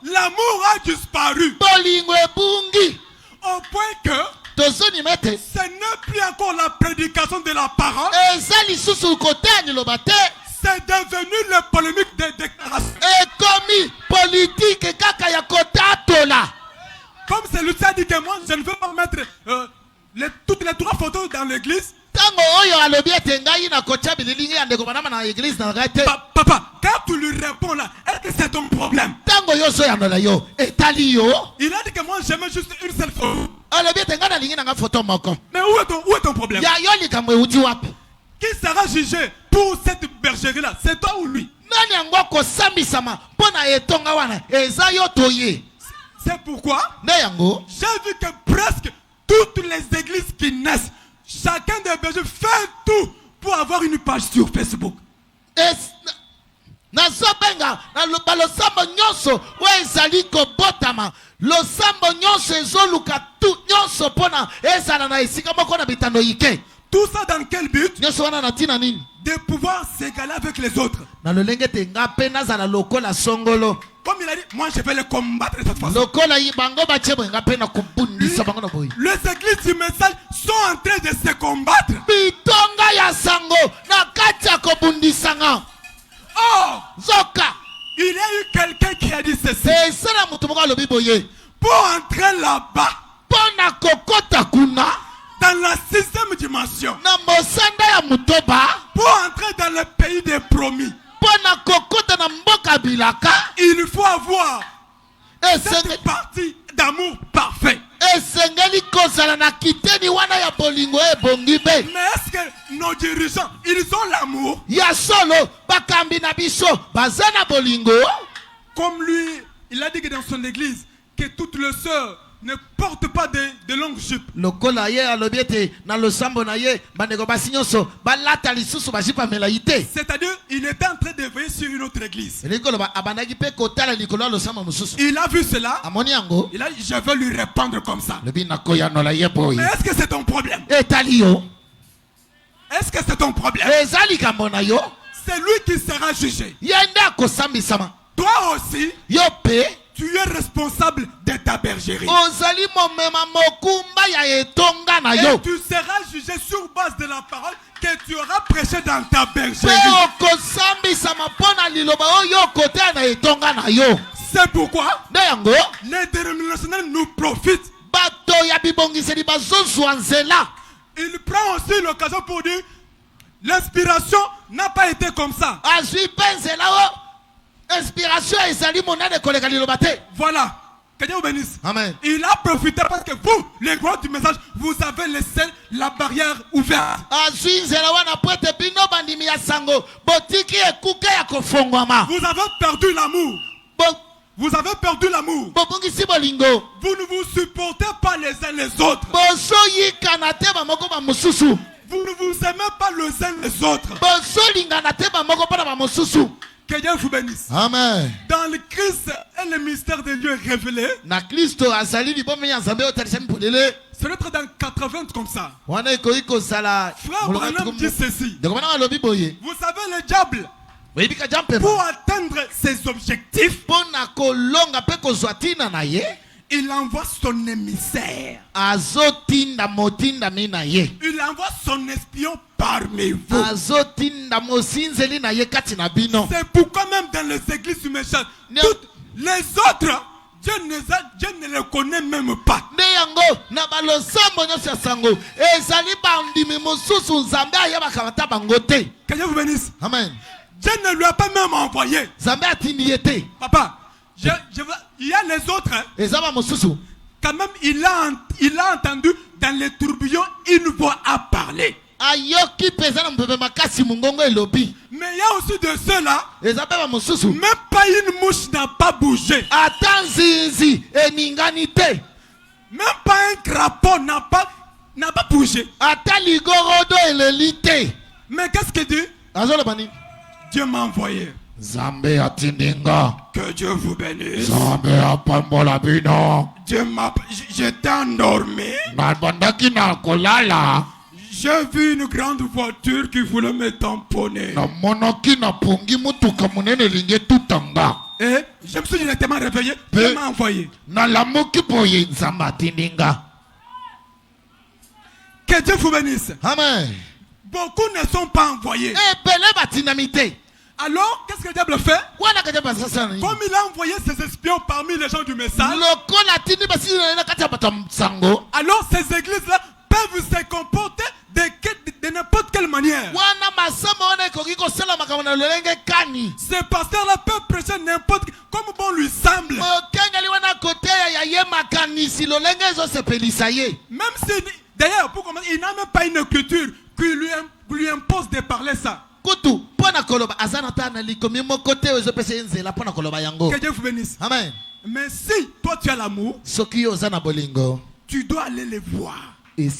L'amour a disparu. Au point que ce n'est plus encore la prédication de la parole. C'est devenu la polémique des déclarations. Comme celui-ci a dit que moi, je ne veux pas mettre toutes les 3 photos dans l'église. Papa, quand tu lui réponds là, est-ce que c'est ton problème? Il a dit que moi j'aimais juste une seule photo. Mais où est ton problème? Qui sera jugé pour cette bergerie là? C'est toi ou lui? C'est pourquoi j'ai vu que presque toutes les églises qui naissent, chacun des bergers fait tout pour avoir une page sur Facebook. Tout ça dans quel but? De pouvoir s'égaler avec les autres. Comme il a dit, moi je vais les combattre de cette façon. Les églises du message sont en train de se combattre. Oh, il y a eu quelqu'un qui a dit ceci. Pour entrer là-bas, dans la 6e dimension, pour entrer dans le pays des promis, il faut avoir cette partie d'amour parfait. Mais est-ce que nos dirigeants, ils ont l'amour? Comme lui, il a dit que dans son église, que toutes les sœurs ne portent pas de longues jupes. C'est-à-dire, il était en train de veiller sur une autre église. Il a vu cela. Il a dit, je vais lui répondre comme ça. Mais est-ce que c'est ton problème? Est-ce que c'est ton problème? C'est lui qui sera jugé. Toi aussi, tu es responsable de ta bergerie. Et tu seras jugé sur base de la parole que tu auras prêché dans ta bergerie. C'est pourquoi les dénominationnels nous profitent. Il prend aussi l'occasion pour dire l'inspiration n'a pas été comme ça. Voilà. Que Dieu vous bénisse. Amen. Il a profité parce que vous, les grands du message, vous avez laissé la barrière ouverte. Vous avez perdu l'amour. Vous avez perdu l'amour. Vous ne vous supportez pas les uns les autres. Vous ne vous aimez pas les uns les autres. Que Dieu vous bénisse. Amen. Dans le Christ et le mystère de Dieu révélé, c'est d'être dans 80 comme ça. Frère Branham dit ceci. Vous savez, le diable, pour atteindre ses objectifs, il envoie son émissaire. Il envoie son espion parmi vous. C'est pourquoi même dans les églises du méchant, toutes les autres, Dieu ne les connaît même pas. Que Dieu vous bénisse. Amen. Dieu ne lui a pas même envoyé. Papa, il y a les autres. Quand même, il a entendu dans les tourbillons une voix à parler. Mais il y a aussi de ceux-là, même pas une mouche n'a pas bougé. Même pas un crapaud n'a pas bougé. Mais qu'est-ce qu'il dit? Dieu m'a envoyé. Que Dieu vous bénisse. J'étais endormi. J'ai vu une grande voiture qui voulait me tamponner. Et Je me suis directement réveillé. Il m'a envoyé. Que Dieu vous bénisse. Amen. Beaucoup ne sont pas envoyés. Alors, qu'est-ce que le diable fait? Comme il a envoyé ses espions parmi les gens du message, alors ces églises-là peuvent se comporter de n'importe quelle manière. Ces pasteurs-là peuvent prêcher n'importe comme bon lui semble. Même si, d'ailleurs, pour commencer, il n'a même pas une culture qui lui impose de parler ça. Que Dieu vous bénisse. Amen. Mais si toi tu as l'amour, tu dois aller les voir. Tu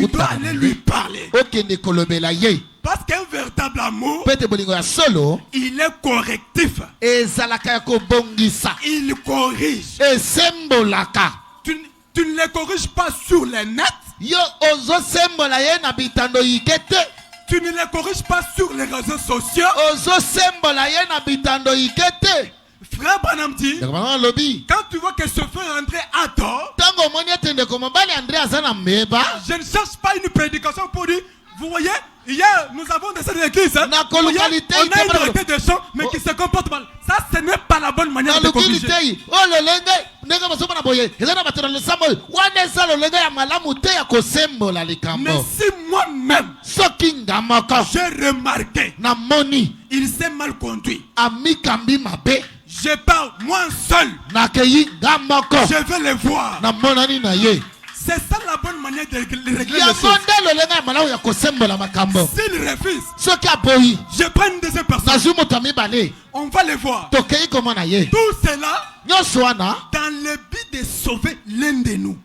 dois aller lui parler. Parce qu'un véritable amour, il est correctif. Il corrige. Tu ne les corriges pas sur les nets. Tu ne les corriges pas sur les réseaux sociaux. Frère Branham dit, quand tu vois que ce frère André a tort, je ne cherche pas une prédication pour dire, vous voyez, hier nous avons des scènes d'église, on a une variété de gens, mais qui se comportent mal. Ça, ce n'est pas la bonne manière de corriger. Mais si moi-même, j'ai remarqué, il s'est mal conduit, je pars moi seul, je vais les voir. C'est ça la bonne manière de régler les choses. S'il refuse, je prends une deuxième personne. On va les voir. Tout cela dans le but de sauver l'un de nous.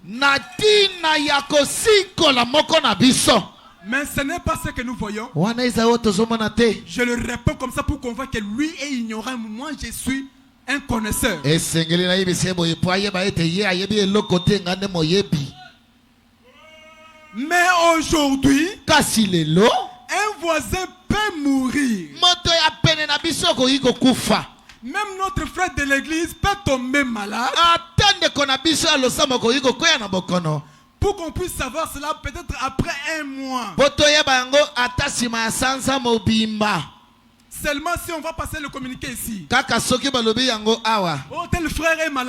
Mais ce n'est pas ce que nous voyons. Je le réponds comme ça pour qu'on voit que lui est ignorant. Moi, je suis un connaisseur. Mais aujourd'hui, un voisin peut mourir. Même notre frère de l'église peut tomber malade. Pour qu'on puisse savoir cela peut-être après un mois. Seulement si on va passer le communiqué ici. Oh, tel frère est malade.